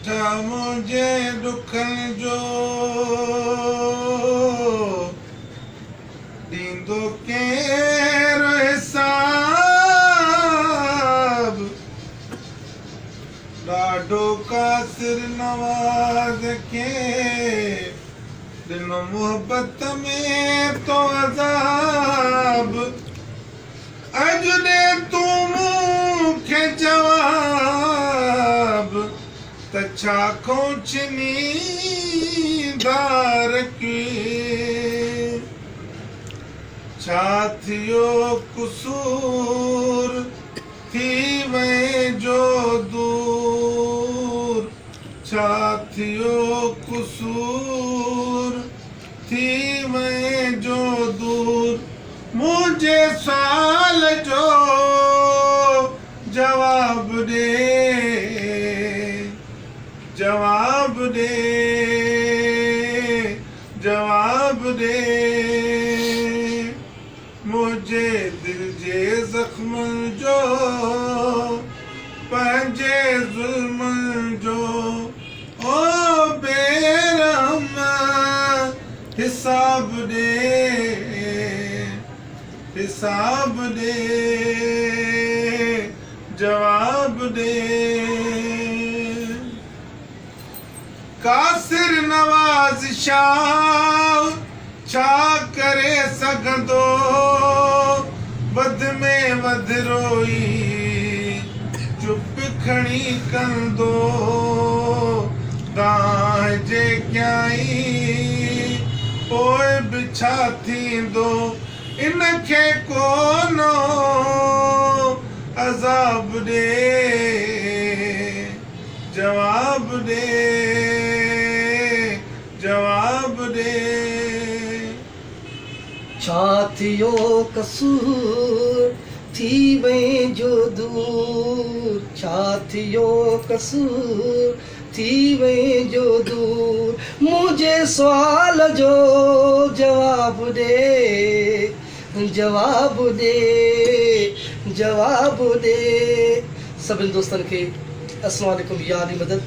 ॾिठा मुंहिंजे दुखनि जो ॾींदो केरु हिसाब ॾाढो कासिर नवाज़ खे ॾिनो मोहबत में तो अज़ाब अॼु ॾे तूं मूंखे जवाब त छा खोचनी दार की छा थियो कुसूर थी वए जो दूर छा थियो कुसूर थी वए जो दूर मुझे सवाल जो जवाब दे जवाब दे जवाब दे मुझे दिल जे ज़ख्म जो पंहिंजे ज़ुल्म जो ओ बेरहम हिसाब दे हिसाब दे जवाब दे कासिर नवाज़ शाह छा करे सघंदो वध में वध रोई चुप खणी कंदो दांह जे कयाई पोइ बि छा थींदो इनखे कोनो अज़ाब दे जवाब दे जवाब दे छा थियो कसूर थी वए जो दूर छा थियो कसूर थी वए जो दूर मुझे सवाल जो जवाब दे जवाब दे जवाब दे सभिनी दोस्तनि खे अस्सलाम वालेकुम यारी मदद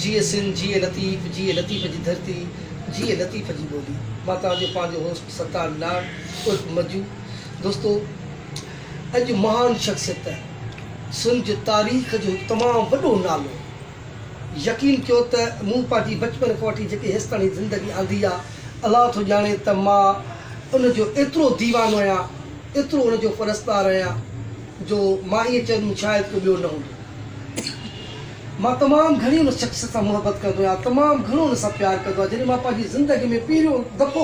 जिए सिंध जिए लतीफ़ जी धरती जिए लतीफ़ जी ॿोली मां तव्हांजो पंहिंजो होस्ट सत्तार लाल उर्फ मजू दोस्तो अॼु महान शख़्सियत सिंध जी तारीख़ जो हिकु तमामु वॾो नालो यकीन कयो त मूं पंहिंजी बचपन खां वठी जेकी हेसि ताईं ज़िंदगी आंदी आहे अलाह थो ॼाणे त मां उनजो एतिरो दीवानो आहियां एतिरो उनजो फ़रस्तार आहियां जो मां ईअं चवंदुमि शायदि को ॿियो न हूंदो मां तमामु घणी उन शख़्स सां मुहबत कंदो आहियां तमामु घणो उन सां प्यारु कंदो आहियां जॾहिं मां पंहिंजी ज़िंदगी में पहिरियों दफ़ो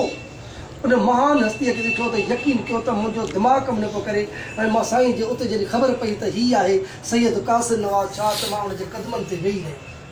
उन महान हस्तीअ खे ॾिठो त यकीन कयो त मुंहिंजो दिमाग़ कमु न पियो करे ऐं मां साईं जे उते जॾहिं ख़बर पई त हीअ आहे सैयद कासिर नवाज़ शाह त मां उनजे क़दमनि ते वेही रहियो